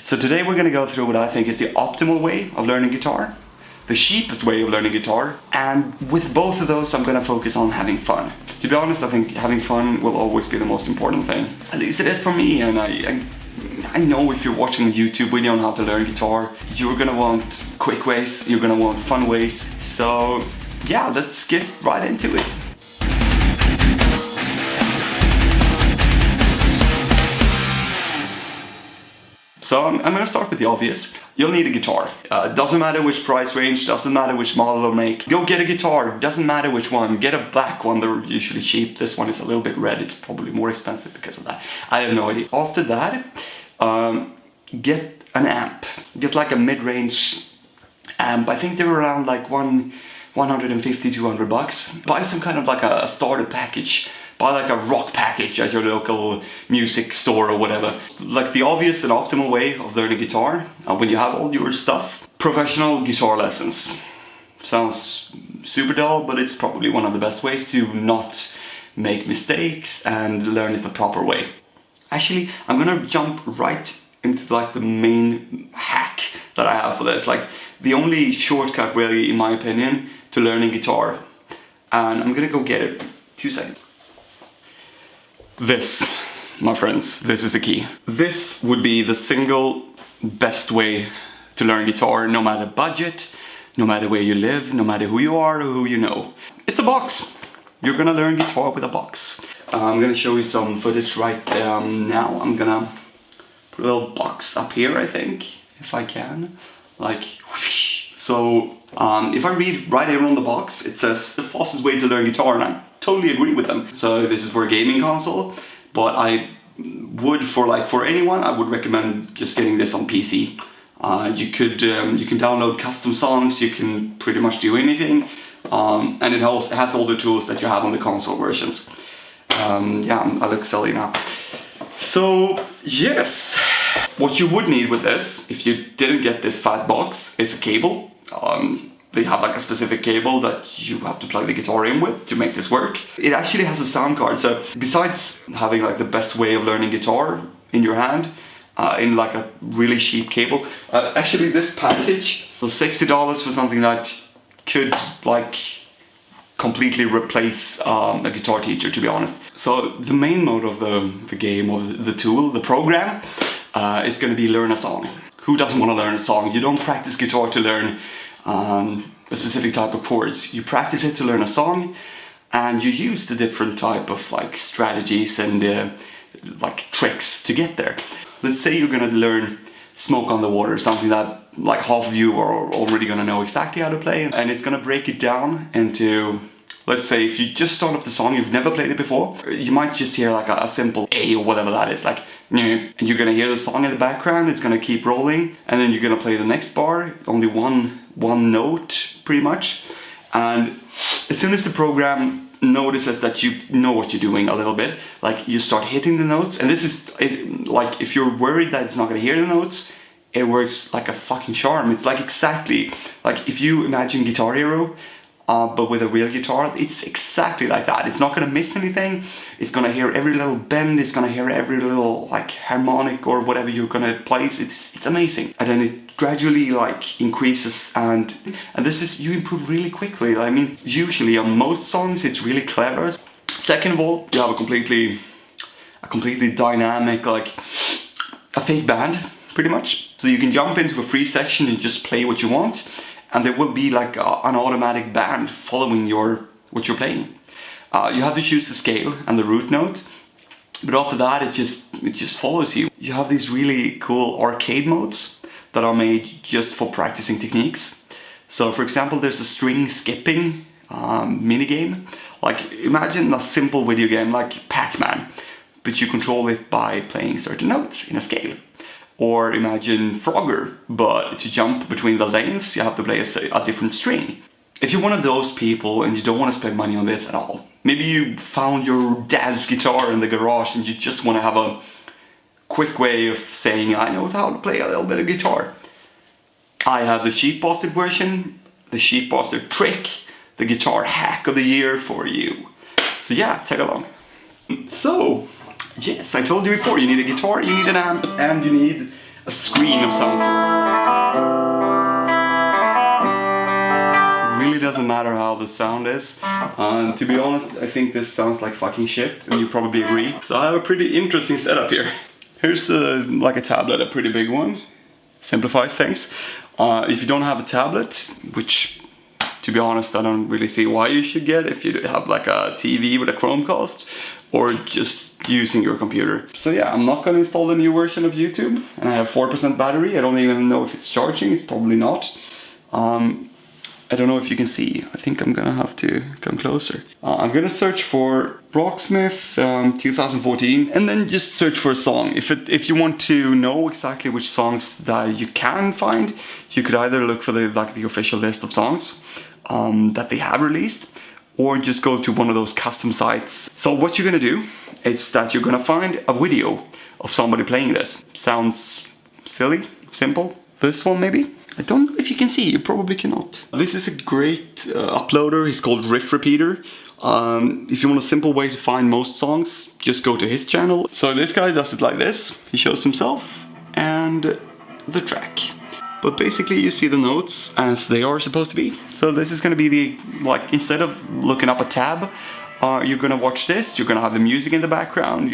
So today we're going to go through what I think is the optimal way of learning guitar, the cheapest way of learning guitar, and with both of those I'm going to focus on having fun. To be honest, I think having fun will always be the most important thing. At least it is for me, and I know if you're watching a YouTube video on how to learn guitar, you're going to want quick ways, you're going to want fun ways. So yeah, let's get right into it. So I'm going to start with the obvious. You'll need a guitar. Doesn't matter which price range, doesn't matter which model or make. Go get a guitar, doesn't matter which one. Get a black one, they're usually cheap. This one is a little bit red, it's probably more expensive because of that. I have no idea. After that, get an amp. Get like a mid-range amp. I think they're around like 150, 200 bucks. Buy some kind of like a starter package. Buy like a rock package at your local music store or whatever. Like the obvious and optimal way of learning guitar, when you have all your stuff. Professional guitar lessons. Sounds super dull, but it's probably one of the best ways to not make mistakes and learn it the proper way. Actually, I'm gonna jump right into like the main hack that I have for this. Like the only shortcut really, in my opinion, to learning guitar. And I'm gonna go get it. 2 seconds. This, my friends, this is the key. This would be the single best way to learn guitar, no matter budget, no matter where you live, no matter who you are or who you know. It's a box. You're gonna learn guitar with a box. I'm gonna show you some footage right now. I'm gonna put a little box up here, I think, if I can. Like, whoosh. So, if I read right here on the box, it says the fastest way to learn guitar, and I totally agree with them. So this is for a gaming console, but I would, for anyone, I would recommend just getting this on PC. You can download custom songs, you can pretty much do anything, and it has all the tools that you have on the console versions. Yeah, I look silly now. So yes, what you would need with this, if you didn't get this fat box, is a cable. They have like a specific cable that you have to plug the guitar in with to make this work. It actually has a sound card, so besides having like the best way of learning guitar in your hand, in like a really cheap cable, actually this package, so $60 for something that could like completely replace a guitar teacher, to be honest. So the main mode of the game, or the tool, the program, is going to be learn a song. Who doesn't want to learn a song? You don't practice guitar to learn a specific type of chords. You practice it to learn a song, and you use the different type of like strategies and like tricks to get there. Let's say you're gonna learn Smoke on the Water, something that like half of you are already gonna know exactly how to play, and it's gonna break it down into, let's say if you just start up the song, you've never played it before, you might just hear like a simple A or whatever that is, like, and you're gonna hear the song in the background, it's gonna keep rolling, and then you're gonna play the next bar, only one note pretty much, and as soon as the program notices that you know what you're doing a little bit, like you start hitting the notes, and this is like, if you're worried that it's not gonna hear the notes, it works like a fucking charm. It's like exactly like if you imagine Guitar Hero, but with a real guitar, it's exactly like that. It's not gonna miss anything. It's gonna hear every little bend. It's gonna hear every little like harmonic or whatever you're gonna play. It's amazing. And then it gradually like increases, and this is, you improve really quickly. I mean, usually on most songs it's really clever. Second of all, you have a completely dynamic, like a fake band, pretty much. So you can jump into a free section and just play what you want, and there will be like an automatic band following what you're playing. You have to choose the scale and the root note, but after that it just follows you. You have these really cool arcade modes that are made just for practicing techniques. So for example, there's a string skipping mini game. Like imagine a simple video game like Pac-Man, but you control it by playing certain notes in a scale. Or imagine Frogger, but to jump between the lanes, you have to play a different string. If you're one of those people and you don't want to spend money on this at all, maybe you found your dad's guitar in the garage and you just want to have a quick way of saying, I know how to play a little bit of guitar. I have the cheap bastard version, the cheap bastard trick, the guitar hack of the year for you. So yeah, tag along. So, yes, I told you before, you need a guitar, you need an amp, and you need a screen of some sort. Really doesn't matter how the sound is. To be honest, I think this sounds like fucking shit, and you probably agree. So I have a pretty interesting setup here. Here's like a tablet, a pretty big one. Simplifies things. If you don't have a tablet, which to be honest I don't really see why you should get if you have like a TV with a Chromecast, or just using your computer. So yeah, I'm not gonna install the new version of YouTube, and I have 4% battery. I don't even know if it's charging, it's probably not. I don't know if you can see. I think I'm gonna have to come closer. I'm gonna search for Rocksmith 2014, and then just search for a song. If you want to know exactly which songs that you can find, you could either look for the official list of songs that they have released, or just go to one of those custom sites. So what you're gonna do is that you're gonna find a video of somebody playing this. Sounds silly, simple. This one maybe? I don't know if you can see, you probably cannot. This is a great uploader, he's called Riff Repeater. If you want a simple way to find most songs, just go to his channel. So this guy does it like this. He shows himself and the track. But basically you see the notes as they are supposed to be. So this is gonna be the, like, instead of looking up a tab, you're gonna watch this, you're gonna have the music in the background.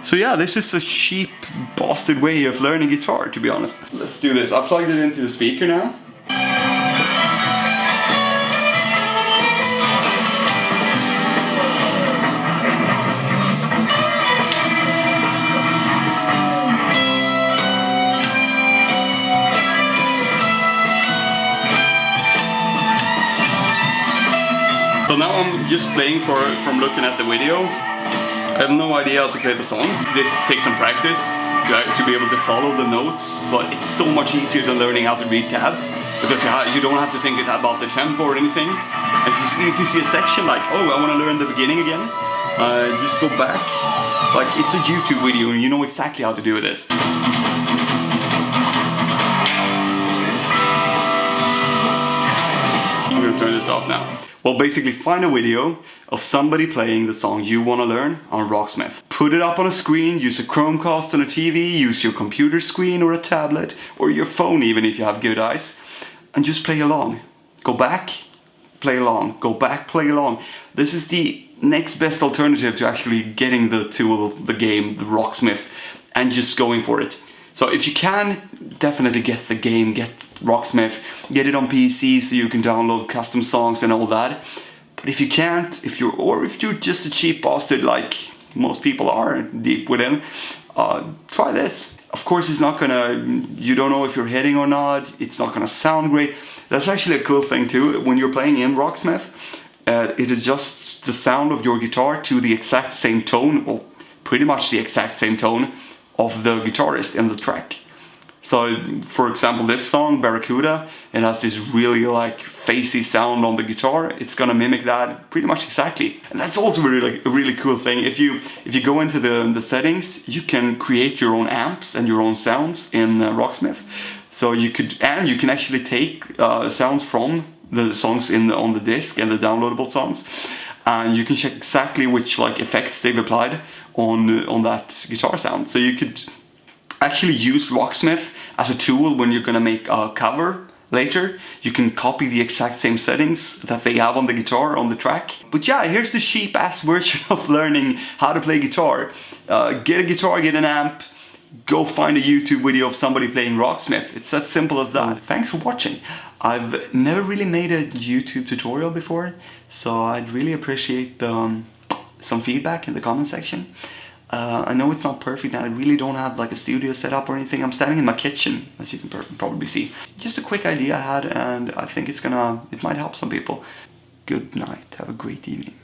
So yeah, this is a cheap, bastard way of learning guitar, to be honest. Let's do this. I plugged it into the speaker now. So now I'm just playing from looking at the video. I have no idea how to play the song. This takes some practice to be able to follow the notes, but it's so much easier than learning how to read tabs, because you don't have to think about the tempo or anything. If you see a section like, oh, I want to learn the beginning again, just go back. Like, it's a YouTube video and you know exactly how to do this. I'm gonna turn this off now. Well, basically find a video of somebody playing the song you want to learn on Rocksmith. Put it up on a screen, use a Chromecast on a TV, use your computer screen or a tablet, or your phone even if you have good eyes, and just play along. Go back, play along, go back, play along. This is the next best alternative to actually getting the tool, the game, the Rocksmith, and just going for it. So if you can, definitely get the game, get Rocksmith, get it on PC so you can download custom songs and all that. But if you can't, if you're just a cheap bastard like most people are deep within, try this. Of course it's not gonna, you don't know if you're hitting or not, it's not gonna sound great. That's actually a cool thing too. When you're playing in Rocksmith, it adjusts the sound of your guitar to the exact same tone, or pretty much the exact same tone of the guitarist in the track. So for example, this song, Barracuda, it has this really like facey sound on the guitar. It's gonna mimic that pretty much exactly. And that's also really, like, a really cool thing. If you go into the settings, you can create your own amps and your own sounds in Rocksmith. So you can actually take sounds from the songs on the disc and the downloadable songs, and you can check exactly which like effects they've applied on that guitar sound. So you could actually use Rocksmith as a tool when you're gonna make a cover later. You can copy the exact same settings that they have on the guitar on the track. But yeah, here's the cheap ass version of learning how to play guitar. Get a guitar, get an amp, go find a YouTube video of somebody playing Rocksmith. It's as simple as that. Thanks for watching. I've never really made a YouTube tutorial before, so I'd really appreciate some feedback in the comment section. I know it's not perfect and I really don't have like a studio set up or anything. I'm standing in my kitchen, as you can probably see. Just a quick idea I had, and I think it might help some people. Good night, have a great evening.